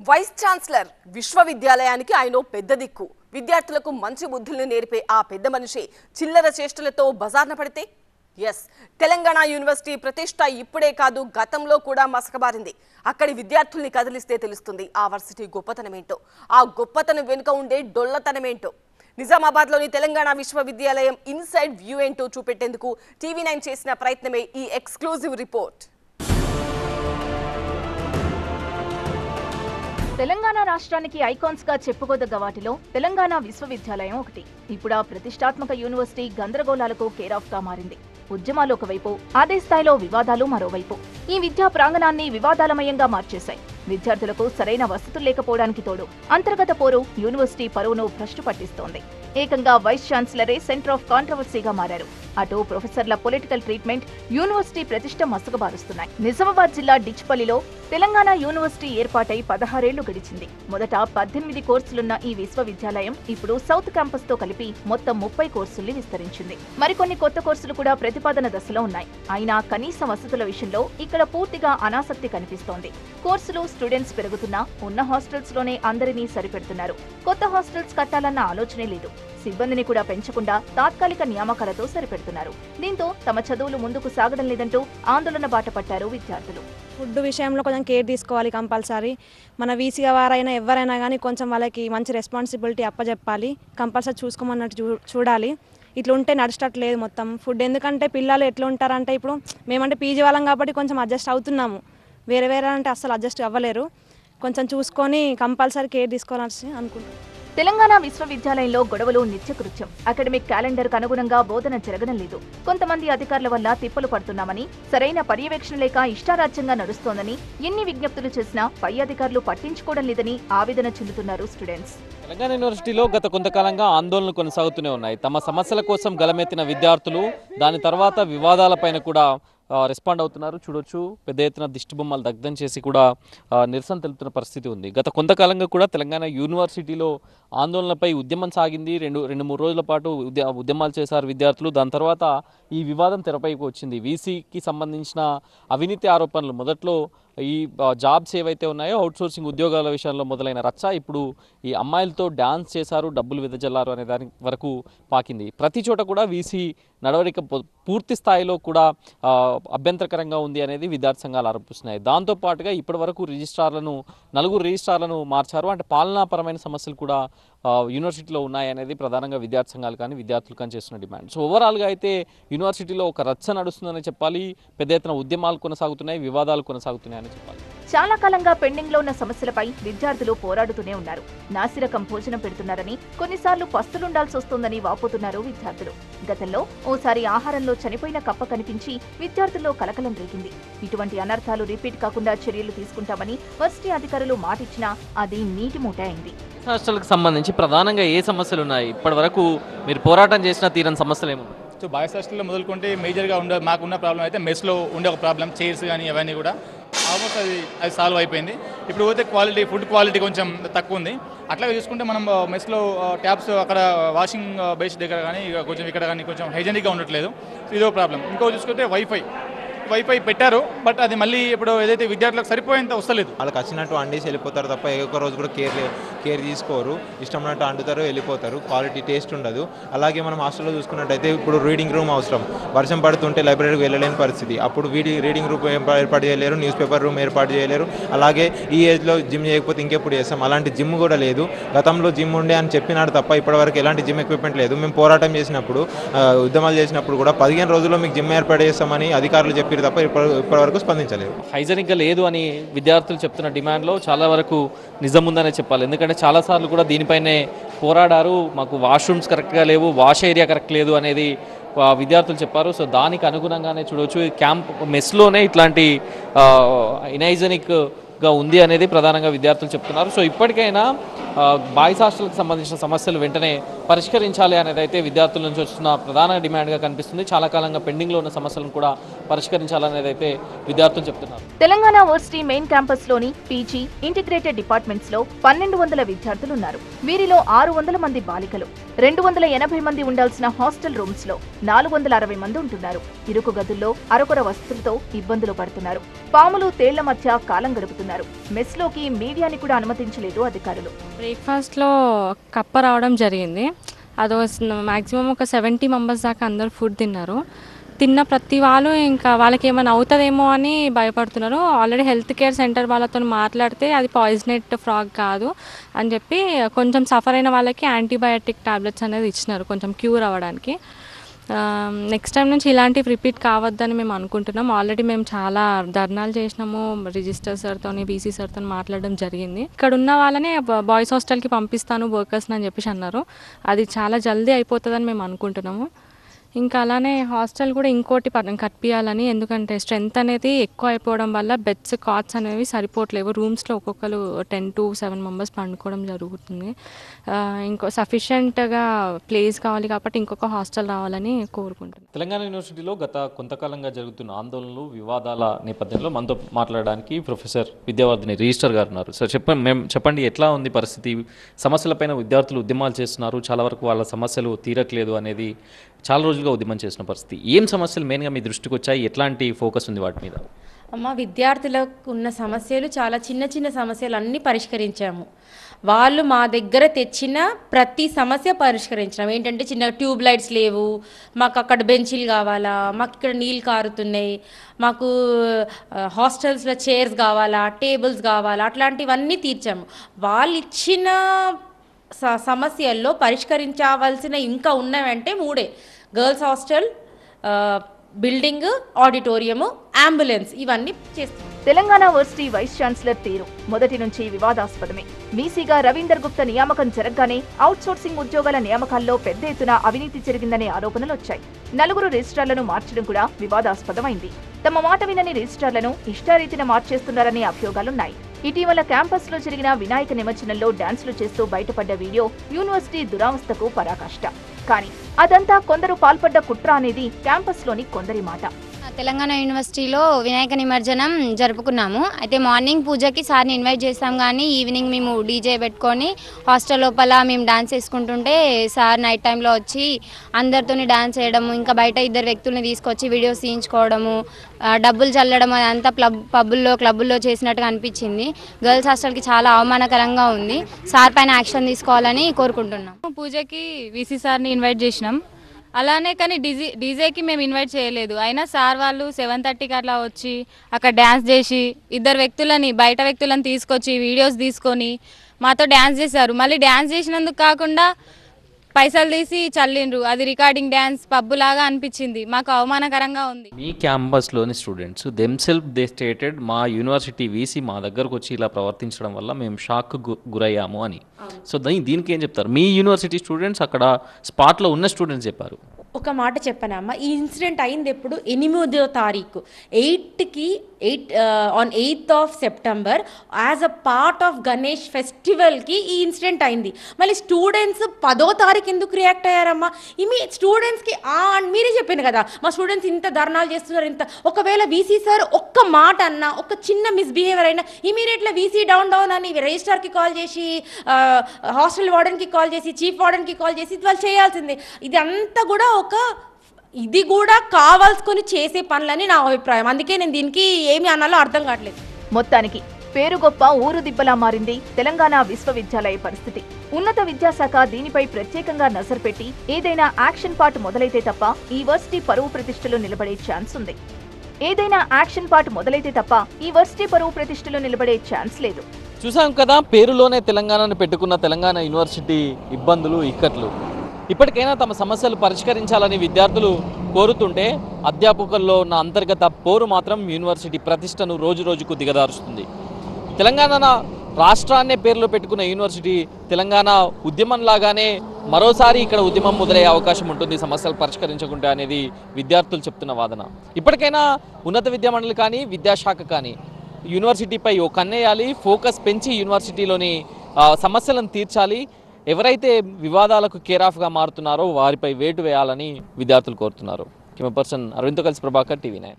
Vice chancellor విశ్వవిద్యాలయానికి ఆయన పెద్ద దిక్కు. విద్యార్థులకు మంచి బుద్ధుల్ని నేర్పే ఆ పెద్ద మనిషి చిల్లర చేష్టలతో బజార్న పడితే తెలంగాణ యూనివర్సిటీ ప్రతిష్ట ఇప్పుడే కాదు గతంలో కూడా మసకబారింది. అక్కడి విద్యార్థుల్ని కదిలిస్తే తెలుస్తుంది ఆ వర్సిటీ గొప్పతనమేంటో, ఆ గొప్పతనం వెనుక ఉండే డొల్లతనమేంటో. నిజామాబాద్లోని తెలంగాణ విశ్వవిద్యాలయం ఇన్సైడ్ వ్యూ ఏంటో చూపెట్టేందుకు TV9 చేసిన ప్రయత్నమే ఈ ఎక్స్క్లూజివ్ రిపోర్ట్. తెలంగాణ రాష్ట్రానికి ఐకాన్స్ గా చెప్పుకోదగ్గ వాటిలో తెలంగాణ విశ్వవిద్యాలయం ఒకటి. ఇప్పుడు ఆ ప్రతిష్టాత్మక యూనివర్సిటీ గందరగోళాలకు కేర్ ఆఫ్ గా మారింది. ఉద్యమాలు ఒకవైపు, అదే స్థాయిలో వివాదాలు మరోవైపు. ఈ విద్యా ప్రాంగణాన్ని వివాదాలమయంగా మార్చేశాయి. విద్యార్థులకు సరైన వసతులు లేకపోవడానికి తోడు అంతర్గత పోరు యూనివర్సిటీ పరువును భ్రష్టు పట్టిస్తోంది. ఏకంగా వైస్ ఛాన్సలరే సెంటర్ ఆఫ్ కాంట్రవర్సీగా మారారు. అటు ప్రొఫెసర్ల పొలిటికల్ ట్రీట్మెంట్ యూనివర్సిటీ ప్రతిష్ట మసకబారుస్తున్నాయి. నిజామాబాద్ జిల్లా డిచ్పల్లిలో తెలంగాణ యూనివర్సిటీ ఏర్పాటై 16 ఏళ్లు గడిచింది. మొదట 18 కోర్సులున్న ఈ విశ్వవిద్యాలయం ఇప్పుడు సౌత్ క్యాంపస్ తో కలిపి మొత్తం 30 కోర్సుల్ని విస్తరించింది. మరికొన్ని కొత్త కోర్సులు కూడా ప్రతిపాదన దశలో ఉన్నాయి. అయినా కనీస వసతుల విషయంలో ఇక్కడ పూర్తిగా అనాసక్తి కనిపిస్తోంది. కోర్సులు, స్టూడెంట్స్ పెరుగుతున్నా ఉన్న హాస్టల్స్ లోనే అందరినీ సరిపెడుతున్నారు. కొత్త హాస్టల్స్ కట్టాలన్న ఆలోచనే లేదు. సిబ్బందిని కూడా పెంచకుండా తాత్కాలిక నియామకాలతో సరిపెడుతున్నారు. దీంతో తమ చదువులు ముందుకు సాగడం లేదంటూ ఆందోళన బాట పట్టారు విద్యార్థులు. ఫుడ్ విషయంలో కొంచెం కేర్ తీసుకోవాలి కంపల్సరీ. మన వీసీ వారైనా ఎవరైనా కానీ కొంచెం వాళ్ళకి మంచి రెస్పాన్సిబిలిటీ అప్పచెప్పాలి. కంపల్సరీ చూసుకోమన్నట్టు చూడాలి. ఇట్లా ఉంటే నడిచేటట్లేదు మొత్తం ఫుడ్. ఎందుకంటే పిల్లలు ఎట్లా ఉంటారంటే ఇప్పుడు మేమంటే పీజీ వాళ్ళం కాబట్టి కొంచెం అడ్జస్ట్ అవుతున్నాము. వేరే అంటే అస్సలు అడ్జస్ట్ అవ్వలేరు. కొంచెం చూసుకొని కంపల్సరీ కేర్ తీసుకోవాలని అనుకుంటున్నాను. తెలంగాణ విశ్వవిద్యాలయంలో గొడవలు నిత్యకృత్యం. అకాడమిక్ క్యాలెండర్ కు అనుగుణంగా బోధన జరగడం లేదు. కొంతమంది అధికారుల వల్ల తిప్పలు పడుతున్నామని, సరైన పర్యవేక్షణ లేక ఇష్టారాజ్యంగా నడుస్తోందని ఎన్ని విజ్ఞప్తులు చేసినా పై అధికారులు పట్టించుకోవడం లేదని ఆవేదన చెందుతున్నారు స్టూడెంట్స్. తెలంగాణ యూనివర్సిటీలో గత కొంతకాలంగా ఆందోళనలు కొనసాగుతూనే ఉన్నాయి. తమ సమస్యల కోసం గలమెత్తిన విద్యార్థులు దాని తర్వాత వివాదాలపైన కూడా రెస్పాండ్ అవుతున్నారు. చూడొచ్చు, పెద్ద ఎత్తున దిష్టి బొమ్మలు దగ్ధం చేసి కూడా నిరసన తెలుపుతున్న పరిస్థితి ఉంది. గత కొంతకాలంగా కూడా తెలంగాణ యూనివర్సిటీలో ఆందోళనపై ఉద్యమం సాగింది. రెండు మూడు రోజుల పాటు ఉద్యమాలు చేశారు విద్యార్థులు. దాని తర్వాత ఈ వివాదం తెరపైకి వచ్చింది. వీసీకి సంబంధించిన అవినీతి ఆరోపణలు మొదట్లో ఈ జాబ్స్ ఏవైతే ఉన్నాయో అవుట్సోర్సింగ్ ఉద్యోగాల విషయంలో మొదలైన రచ్చ ఇప్పుడు ఈ అమ్మాయిలతో డ్యాన్స్ చేశారు, డబ్బులు వెదజల్లారు అనే దాని వరకు పాకింది. ప్రతి చోట కూడా వీసీ నడవడిక పూర్తి స్థాయిలో కూడా అభ్యంతరకరంగా ఉంది అనేది విద్యార్థి సంఘాలు ఆరోపిస్తున్నాయి. దాంతోపాటుగా ఇప్పటి వరకు నలుగురు రిజిస్ట్రార్లను మార్చారు. అంటే పాలనాపరమైన సమస్యలు కూడా యూనివర్సిటీలో ఉన్నాయనేది ప్రధానంగా విద్యార్థి సంఘాలు కానీ విద్యార్థులు కానీ చేస్తున్న డిమాండ్. సో ఓవరాల్గా అయితే యూనివర్సిటీలో ఒక రచ్చ నడుస్తుందని చెప్పాలి. పెద్ద ఎత్తున ఉద్యమాలు కొనసాగుతున్నాయి, వివాదాలు కొనసాగుతున్నాయని చెప్పాలి. చాలా కాలంగా పెండింగ్ లో ఉన్న సమస్యలపై విద్యార్థులు పోరాడుతూనే ఉన్నారు. నాసిరకం భోజనం పెడుతున్నారని, కొన్నిసార్లు పస్తులుండాల్సి వస్తోందని వాపోతున్నారు విద్యార్థులు. గతంలో ఓసారి ఆహారంలో చనిపోయిన కప్ప కనిపించి విద్యార్థుల్లో కలకలం రేగింది. ఇటువంటి అనర్థాలు రిపీట్ కాకుండా చర్యలు తీసుకుంటామని వర్సిటీ అధికారులు మాటిచ్చినా అది నీటి మూట అయింది. హాస్టల్కి సంబంధించి ప్రధానంగా ఏ సమస్యలు ఉన్నాయి? ఇప్పటి వరకు మీరు పోరాటం చేసిన తీరని సమస్యలు ఏమున్నాయి? సో బాయ్స్ హాస్టల్లో మొదలుకుంటే మేజర్గా మాకున్న ప్రాబ్లం అయితే మెస్లో ఉండే ఒక ప్రాబ్లం, చైర్స్ కానీ అవన్నీ కూడా ఆల్మోస్ట్ అది సాల్వ్ అయిపోయింది. ఇప్పుడు పోతే ఫుడ్ క్వాలిటీ కొంచెం తక్కువ ఉంది. అట్లాగే చూసుకుంటే మనం మెస్లో ట్యాప్స్ అక్కడ వాషింగ్ బేస్ దగ్గర కానీ కొంచెం ఇక్కడ కానీ కొంచెం హైజెనిక్గా ఉండట్లేదు. ఇదో ప్రాబ్లం. ఇంకో చూసుకుంటే వైఫై పెట్టారు, బట్ అది మళ్ళీ ఇప్పుడు ఏదైతే విద్యార్థులకు సరిపోయేంత వస్తలేదు. వాళ్ళకి వచ్చినట్టు వండేసి వెళ్ళిపోతారు తప్ప ఏ ఒక్క రోజు కూడా కేర్ తీసుకోరు. ఇష్టం ఉన్నట్టు వండుతారు, వెళ్ళిపోతారు. క్వాలిటీ టేస్ట్ ఉండదు. అలాగే మనం హాస్టల్లో చూసుకున్నట్టయితే ఇప్పుడు రీడింగ్ రూమ్ అవసరం. వర్షం పడుతుంటే లైబ్రరీకి వెళ్ళలేని పరిస్థితి. అప్పుడు రీడింగ్ రూమ్ ఏర్పాటు చేయలేరు, న్యూస్ పేపర్ రూమ్ ఏర్పాటు చేయలేరు. అలాగే ఈ ఏజ్లో జిమ్ చేయకపోతే ఇంకెప్పుడు చేస్తాం. అలాంటి జిమ్ కూడా లేదు. గతంలో జిమ్ ఉండే అని చెప్పినాడు తప్ప ఇప్పటివరకు ఎలాంటి జిమ్ ఎక్విప్మెంట్ లేదు. మేము పోరాటం చేసినప్పుడు, ఉద్యమాలు చేసినప్పుడు కూడా 15 రోజుల్లో మీకు జిమ్ ఏర్పాటు చేస్తామని అధికారులు చెప్పారు తప్ప ఇప్పటివరకు స్పందించలేదు. హైజెనిక్గా లేదు అని విద్యార్థులు చెప్తున్న డిమాండ్లో చాలా వరకు నిజం ఉందనే చెప్పాలి. ఎందుకంటే చాలాసార్లు కూడా దీనిపైనే పోరాడారు. మాకు వాష్రూమ్స్ కరెక్ట్గా లేవు, వాష్ ఏరియా కరెక్ట్ లేదు అనేది విద్యార్థులు చెప్పారు. సో దానికి అనుగుణంగానే చూడవచ్చు క్యాంప్ మెస్లోనే ఇట్లాంటి ఇన్హైజెనిక్గా ఉంది అనేది ప్రధానంగా విద్యార్థులు చెప్తున్నారు. సో ఇప్పటికైనా బాయ్స్ హాస్టల్కి సంబంధించిన సమస్యలు వెంటనే పరిష్కరించాలి అనేది అయితే విద్యార్థుల నుంచి వస్తున్న ప్రధాన డిమాండ్గా కనిపిస్తుంది. చాలా కాలంగా పెండింగ్లో ఉన్న సమస్యలను కూడా పరిష్కరించాలనేది అయితే విద్యార్థులు చెప్తున్నారు. తెలంగాణ వర్సిటీ మెయిన్ క్యాంపస్లోని పీజీ ఇంటిగ్రేటెడ్ డిపార్ట్మెంట్స్లో 1200 విద్యార్థులు ఉన్నారు. వీరిలో 600 మంది బాలికలు. 280 మంది ఉండాల్సిన హాస్టల్ రూమ్స్ లో 460 మంది ఉంటున్నారు. ఇరుకు గదుల్లో అరకొర వసతులతో ఇబ్బందులు పడుతున్నారు. పాములు తేళ్ల మధ్య కాలం గడుపుతున్నారు. మెస్లోకి మీడియాని కూడా అనుమతించలేదు అధికారులు. బ్రేక్ఫాస్ట్లో కప్ప రావడం జరిగింది. అది మ్యాక్సిమం ఒక 70 మెంబర్స్ దాకా అందరు ఫుడ్ తిన్నారు. తిన్న ప్రతి వాళ్ళు ఇంకా వాళ్ళకి ఏమైనా అవుతుందేమో అని భయపడుతున్నారు. ఆల్రెడీ హెల్త్ కేర్ సెంటర్ వాళ్ళతో మాట్లాడితే అది పాయిజనెట్ ఫ్రాగ్ కాదు అని చెప్పి కొంచెం సఫర్ అయిన వాళ్ళకి యాంటీబయాటిక్ టాబ్లెట్స్ అనేది ఇచ్చినారు కొంచెం క్యూర్ అవ్వడానికి. నెక్స్ట్ టైం నుంచి ఇలాంటివి రిపీట్ కావద్దని మేము అనుకుంటున్నాం. ఆల్రెడీ మేము చాలా ధర్నాలు చేసినాము. రిజిస్టర్ సార్తో బీసీ సార్తో మాట్లాడడం జరిగింది. ఇక్కడ ఉన్న వాళ్ళని బాయ్స్ హాస్టల్కి పంపిస్తాను వర్కర్స్ని అని చెప్పేసి అన్నారు. అది చాలా జల్దీ అయిపోతుందని మేము అనుకుంటున్నాము. ఇంకా అలానే హాస్టల్ కూడా ఇంకోటి కట్టియాలని, ఎందుకంటే స్ట్రెంత్ అనేది ఎక్కువ అయిపోవడం వల్ల బెడ్స్ కాట్స్ అనేవి సరిపోవట్లేవు. రూమ్స్లో ఒక్కొక్కరు 10 to 7 మెంబర్స్ పండుకోవడం జరుగుతుంది. ఇంకో సఫిషియెంట్గా ప్లేస్ కావాలి కాబట్టి ఇంకొక హాస్టల్ రావాలని కోరుకుంటున్నాను. తెలంగాణ యూనివర్సిటీలో గత కొంతకాలంగా జరుగుతున్న ఆందోళనలు, వివాదాల నేపథ్యంలో మనతో మాట్లాడడానికి ప్రొఫెసర్ విద్యావర్ధిని రిజిస్టర్ గారు ఉన్నారు. సార్ చెప్పండి ఎట్లా ఉంది పరిస్థితి? సమస్యలపైన విద్యార్థులు ఉద్యమాలు చేస్తున్నారు, చాలా వరకు వాళ్ళ సమస్యలు తీరట్లేదు అనేది చాలా రోజులుగా ఉద్యమం చేసిన పరిస్థితి. ఏం సమస్యలు మెయిన్గా మీ దృష్టికి వచ్చాయి? ఎట్లాంటి ఫోకస్ ఉంది వాటి మీద? అమ్మ, విద్యార్థులకు ఉన్న సమస్యలు చాలా చిన్న చిన్న సమస్యలు అన్నీ పరిష్కరించాము. వాళ్ళు మా దగ్గర తెచ్చిన ప్రతి సమస్య పరిష్కరించినాం. ఏంటంటే చిన్న ట్యూబ్ లైట్స్ లేవు, మాకు అక్కడ బెంచీలు కావాలా, మాకు ఇక్కడ నీళ్ళు కారుతున్నాయి, మాకు హాస్టల్స్లో చైర్స్ కావాలా, టేబుల్స్ కావాలా, అట్లాంటివన్నీ తీర్చాము. వాళ్ళు ఇచ్చిన సమస్యల్లో పరిష్కరించవలసిన ఇంకా ఉన్నవంటే 3: girls hostel, building, auditorium, ambulance, ఇవన్నీ చేస్తాం. తెలంగాణ వర్సిటీ వైస్ ఛాన్సలర్ తీరు మొదటి నుంచి వివాదాస్పదమే. వీసీగా రవీందర్ గుప్తా నియామకం జరగగానే అవుట్సోర్సింగ్ ఉద్యోగాల నియామకాల్లో పెద్ద ఎత్తున అవినీతి జరిగిందనే ఆరోపణలు వచ్చాయి. 4 రిజిస్ట్రార్లను మార్చడం కూడా వివాదాస్పదమైంది. తమ మాట వినని రిజిస్ట్రార్లను ఇష్టారీతిన మార్చేస్తున్నారనే అభియోగాలున్నాయి. ఇటీవల క్యాంపస్లో జరిగిన వినాయక నిమజ్జనంలో డాన్సులు చేస్తూ బయటపడ్డ వీడియో యూనివర్సిటీ దురావస్థకు పరాకాష్ట. కానీ అదంతా కొందరు పాల్పడ్డ కుట్ర అనేది క్యాంపస్లోని కొందరి మాట. తెలంగాణ యూనివర్సిటీలో వినాయక నిమజ్జనం జరుపుకున్నాము. అయితే మార్నింగ్ పూజకి సార్ని ఇన్వైట్ చేస్తాం, కానీ ఈవినింగ్ మేము డీజే పెట్టుకొని హాస్టల్ లోపల మేము డాన్స్ వేసుకుంటుంటే సార్ నైట్ టైంలో వచ్చి అందరితోని డాన్స్ వేయడము, ఇంకా బయట 2 వ్యక్తుల్ని తీసుకొచ్చి వీడియోస్ తీయించుకోవడము, డబ్బులు చల్లడం, అదంతా క్లబ్బుల్లో చేసినట్టుగా అనిపించింది. గర్ల్స్ హాస్టల్కి చాలా అవమానకరంగా ఉంది. సార్ పైన యాక్షన్ తీసుకోవాలని కోరుకుంటున్నాం. పూజకి వీసీ సార్ని ఇన్వైట్ చేసినాం, అలానే కానీ డీజేకి మేము ఇన్వైట్ చేయలేదు. అయినా సార్ వాళ్ళు 7:30కి అట్లా వచ్చి అక్కడ డ్యాన్స్ చేసి 2 బయట వ్యక్తులను తీసుకొచ్చి వీడియోస్ తీసుకొని మాతో డ్యాన్స్ చేశారు. మళ్ళీ డ్యాన్స్ చేసినందుకు కాకుండా పైసలు తీసి చల్లిండ్రు. అది రికార్డింగ్ డ్యాన్స్ పబ్బు లాగా అనిపించింది. మాకు అవమానకరంగా ఉంది. మీ క్యాంపస్లోని స్టూడెంట్స్ దెమ్సెల్ఫ్ దే స్టేటెడ్ మా యూనివర్సిటీ వీసీ మా దగ్గరకు వచ్చి ఇలా ప్రవర్తించడం వల్ల మేము షాక్ గురయ్యాము అని. సో దీనికి ఏం చెప్తారు? మీ యూనివర్సిటీ స్టూడెంట్స్ అక్కడ స్పాట్లో ఉన్న స్టూడెంట్స్ చెప్పారు. ఒక మాట చెప్పనమ్మా, ఈ ఇన్సిడెంట్ అయింది ఎప్పుడు? 8వ తారీఖు 8th of September as a part of Ganesh ఫెస్టివల్కి ఈ ఇన్సిడెంట్ అయింది. మళ్ళీ స్టూడెంట్స్ 10వ తారీఖు ఎందుకు రియాక్ట్ అయ్యారమ్మా? స్టూడెంట్స్కి మీరే చెప్పాను కదా, మా స్టూడెంట్స్ ఇంత ధర్నాలు చేస్తున్నారు, ఇంత. ఒకవేళ వీసీ సార్ ఒక్క మాట అన్నా, ఒక చిన్న మిస్బిహేవియర్ అయినా ఇమీడియట్గా వీసీ డౌన్ అని రిజిస్ట్రార్కి కాల్ చేసి, హాస్టల్ వార్డెన్కి కాల్ చేసి, చీఫ్ వార్డెన్కి కాల్ చేసి వాళ్ళు చేయాల్సిందే. ఇది అంతా కూడా ఇది కూడా కావాల్సుకొని చేసే పనులని నా అభిప్రాయం. అందుకే నేను దీనికి ఏమి అనాలో అర్థం కావట్లేదు. మొత్తానికి పేరు గొప్ప ఊరు దిబ్బలా మారింది తెలంగాణ విశ్వవిద్యాలయ పరిస్థితి. ఉన్నత విద్యాశాఖ దీనిపై ప్రత్యేకంగా నజర్ పెట్టి ఏదైనా యాక్షన్ పార్ట్ మొదలైతే తప్ప ఈ వర్సిటీ పరువు ప్రతిష్టలు నిలబడే ఛాన్స్ లేదు. చూసాం కదా, పేరులోనే తెలంగాణను పెట్టుకున్న తెలంగాణ యూనివర్సిటీ ఇబ్బందులు, ఇక్కట్లు. ఇప్పటికైనా తమ సమస్యలు పరిష్కరించాలని విద్యార్థులు కోరుతుంటే అధ్యాపకుల్లో ఉన్న అంతర్గత పోరు మాత్రం యూనివర్సిటీ ప్రతిష్టను రోజు రోజుకు దిగదారుస్తుంది. తెలంగాణ రాష్ట్రాన్నే పేరులో పెట్టుకున్న యూనివర్సిటీ తెలంగాణ ఉద్యమంలాగానే మరోసారి ఇక్కడ ఉద్యమం మొదలయ్యే అవకాశం ఉంటుంది సమస్యలు పరిష్కరించకుంటే అనేది విద్యార్థులు చెప్తున్న వాదన. ఇప్పటికైనా ఉన్నత విద్యామండలి కానీ, విద్యాశాఖ కానీ యూనివర్సిటీపై ఓ కన్నేయాలి, ఫోకస్ పెంచి యూనివర్సిటీలోని సమస్యలను తీర్చాలి. ఎవరైతే వివాదాలకు కేర్ ఆఫ్గా మారుతున్నారో వారిపై వేటు వేయాలని విద్యార్థులు కోరుతున్నారు. కెమెరా పర్సన్ అరవింద్తో కలిసి ప్రభాకర్, TV9.